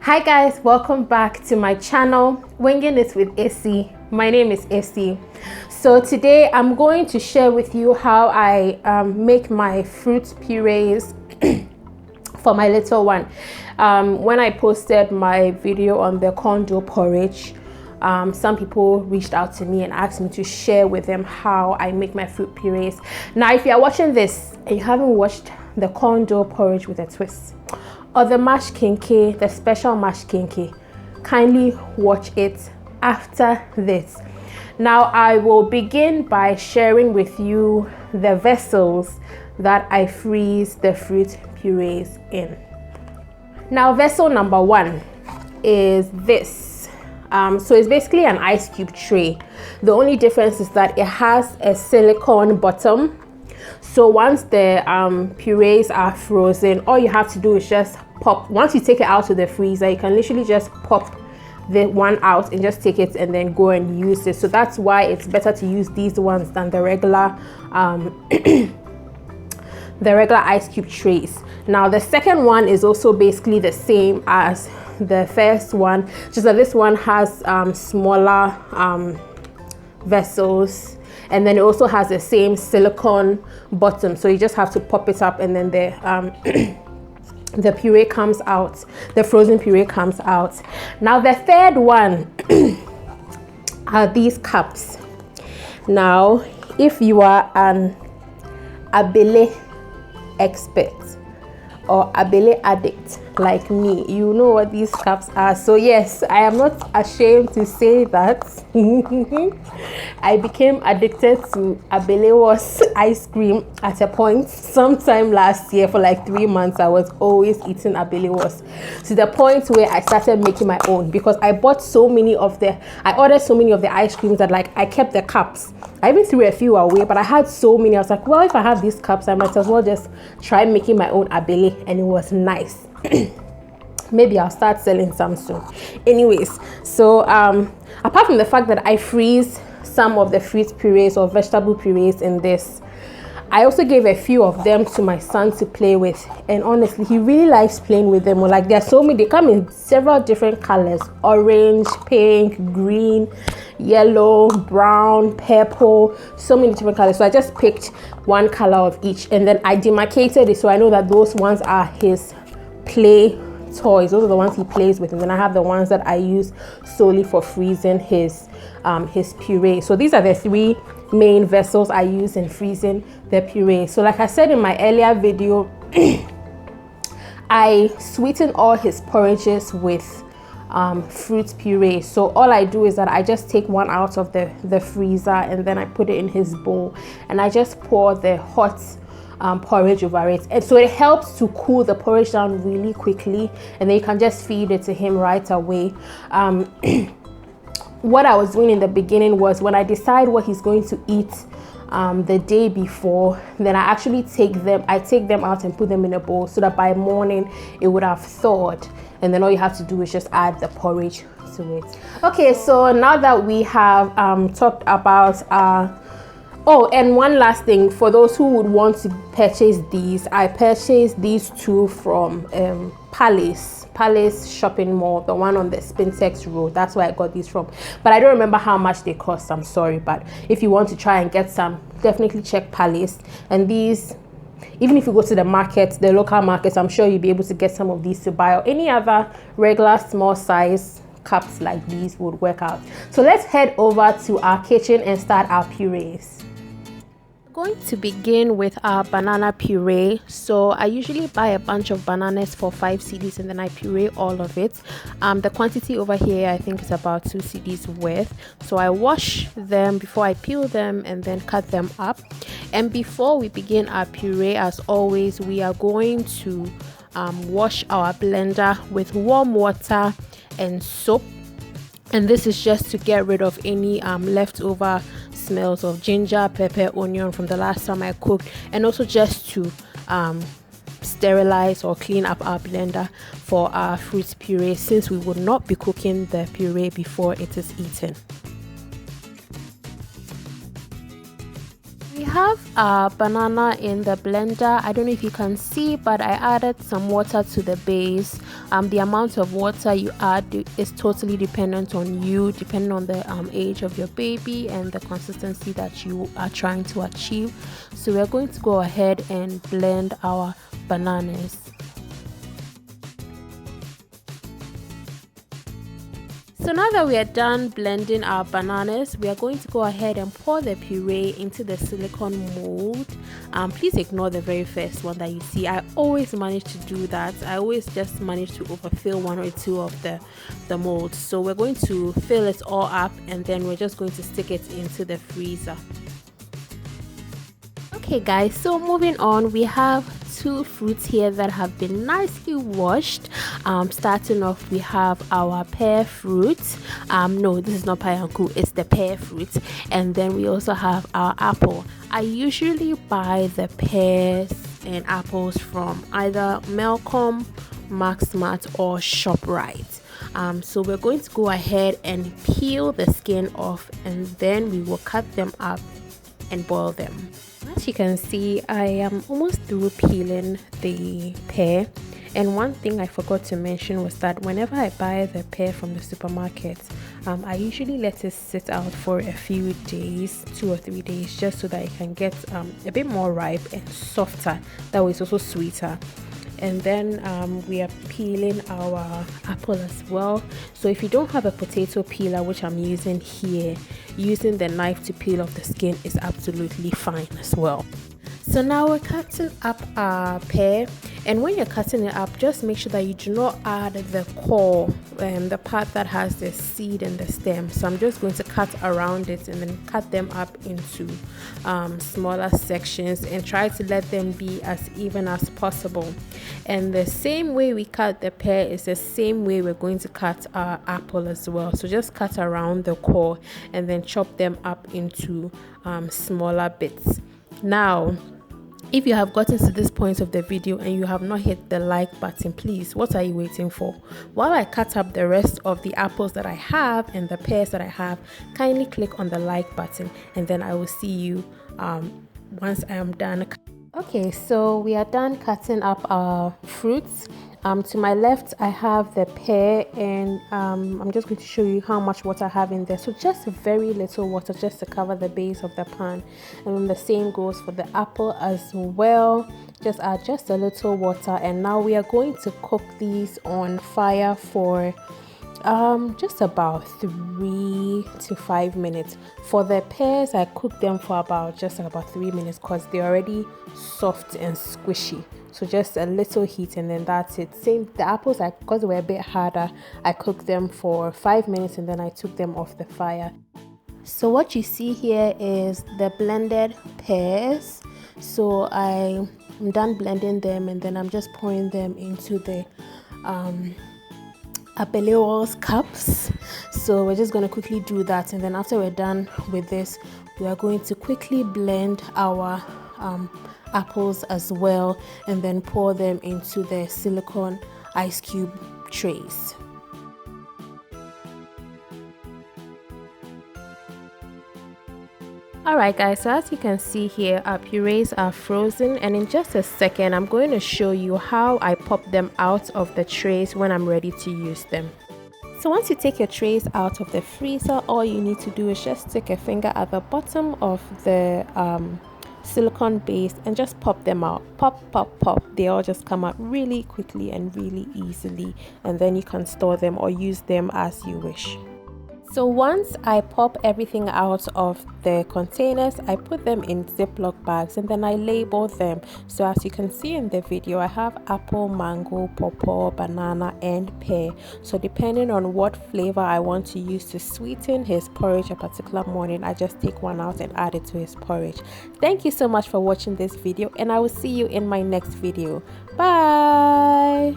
Hi guys, welcome back to my channel, Winging It with Essie. My name is Essie. So today I'm going to share with you how I make my fruit purees for my little one. When I posted my video on the corn dough porridge, some people reached out to me and asked me to share with them how I make my fruit purees. Now, if you are watching this and you haven't watched the corn dough porridge with a twist, or the mashed kinky, the special mashed kinky, kindly watch it after this. Now I will begin by sharing with you the vessels that I freeze the fruit purees in. Now vessel number one is this. So it's basically an ice cube tray. The only difference is that it has a silicone bottom. So once the purees are frozen, all you have to do is just pop. Once you take it out of the freezer, you can literally just pop the one out and just take it and then go and use it. So that's why it's better to use these ones than the regular the regular ice cube trays. Now the second one is also basically the same as the first one, just that this one has smaller vessels, and then it also has the same silicone bottom, so you just have to pop it up and then the the puree comes out, the frozen puree comes out. Now the third one are these cups. Now if you are an abele expert or abele addict like me, you know what these cups are. So yes, I am not ashamed to say that I became addicted to abelewas ice cream at a point sometime last year. For like 3 months I was always eating abelewas, to the point where I started making my own, because I ordered so many of the ice creams that like I kept the cups. I even threw a few away, but I had so many. I was like, well, if I have these cups, I might as well just try making my own abele, and it was nice. Maybe I'll start selling some soon. Anyways, so apart from the fact that I freeze some of the fruit purees or vegetable purees in this, I also gave a few of them to my son to play with, and honestly he really likes playing with them. Like, there are so many, they come in several different colors: orange, pink, green, yellow, brown, purple, so many different colors. So I just picked one color of each, and then I demarcated it so I know that those ones are his play toys. Those are the ones he plays with, and then I have the ones that I use solely for freezing his puree. So these are the three main vessels I use in freezing the puree. So like I said in my earlier video, I sweeten all his porridges with fruit puree. So all I do is that I just take one out of the freezer, and then I put it in his bowl, and I just pour the hot porridge over it, and so it helps to cool the porridge down really quickly, and then you can just feed it to him right away. What I was doing in the beginning was, when I decide what he's going to eat the day before, then I actually take them out and put them in a bowl, so that by morning it would have thawed, and then all you have to do is just add the porridge to it. Okay, so now that we have talked about oh, and one last thing, for those who would want to purchase these, I purchased these two from Palace shopping mall, the one on the Spintex road. That's where I got these from, but I don't remember how much they cost, I'm sorry. But if you want to try and get some, definitely check Palace. And these, even if you go to the market, the local markets, I'm sure you'll be able to get some of these to buy, or any other regular small size cups like these would work out. So let's head over to our kitchen and start our purees. Going to begin with our banana puree. So I usually buy a bunch of bananas for 5 cedis, and then I puree all of it. The quantity over here I think is about 2 cedis worth. So I wash them before I peel them and then cut them up. And before we begin our puree, as always, we are going to wash our blender with warm water and soap, and this is just to get rid of any leftover smells of ginger, pepper, onion from the last time I cooked, and also just to sterilize or clean up our blender for our fruit puree, since we would not be cooking the puree before it is eaten. We have our banana in the blender. I don't know if you can see, but I added some water to the base. The amount of water you add is totally dependent on you, depending on the age of your baby and the consistency that you are trying to achieve. So we're going to go ahead and blend our bananas. So now that we are done blending our bananas, we are going to go ahead and pour the puree into the silicone mold. Please ignore the very first one that you see. I always manage to do that. I always just manage to overfill one or two of the molds. So we're going to fill it all up, and then we're just going to stick it into the freezer. Okay guys, so moving on, we have two fruits here that have been nicely washed. Starting off, we have our pear fruit. No, this is not payanku, it's the pear fruit. And then we also have our apple. I usually buy the pears and apples from either Melcom, Maxmart, or ShopRite. So we're going to go ahead and peel the skin off, and then we will cut them up and boil them. As you can see, I am almost through peeling the pear, and one thing I forgot to mention was that whenever I buy the pear from the supermarket, I usually let it sit out for a few days, 2 or 3 days, just so that it can get a bit more ripe and softer. That way it's also sweeter. And then we are peeling our apple as well. So if you don't have a potato peeler, which I'm using here, using the knife to peel off the skin is absolutely fine as well. So now we're cutting up our pear, and when you're cutting it up, just make sure that you do not add the core, the part that has the seed and the stem. So I'm just going to cut around it and then cut them up into smaller sections and try to let them be as even as possible. And the same way we cut the pear is the same way we're going to cut our apple as well. So just cut around the core and then chop them up into smaller bits. Now, if you have gotten to this point of the video and you have not hit the like button, please, what are you waiting for? While I cut up the rest of the apples that I have and the pears that I have, kindly click on the like button, and then I will see you once I am done. Okay, so we are done cutting up our fruits. To my left, I have the pear, and I'm just going to show you how much water I have in there. So just very little water, just to cover the base of the pan. And then the same goes for the apple as well. Just add just a little water, and now we are going to cook these on fire for just about 3 to 5 minutes. For the pears, I cooked them for about 3 minutes because they're already soft and squishy. So just a little heat, and then that's it. Same, the apples, because they were a bit harder, I cooked them for 5 minutes and then I took them off the fire. So what you see here is the blended pears. So I'm done blending them, and then I'm just pouring them into the Apeleos cups. So we're just going to quickly do that, and then after we're done with this, we are going to quickly blend our apples as well, and then pour them into the silicone ice cube trays. Alright guys, so as you can see here, our purees are frozen, and in just a second I'm going to show you how I pop them out of the trays when I'm ready to use them. So once you take your trays out of the freezer, all you need to do is just stick a finger at the bottom of the silicone base and just pop them out. Pop, pop, pop. They all just come out really quickly and really easily, and then you can store them or use them as you wish. So once I pop everything out of the containers, I put them in Ziploc bags and then I label them. So as you can see in the video, I have apple, mango, pawpaw, banana and pear. So depending on what flavor I want to use to sweeten his porridge a particular morning, I just take one out and add it to his porridge. Thank you so much for watching this video, and I will see you in my next video. Bye.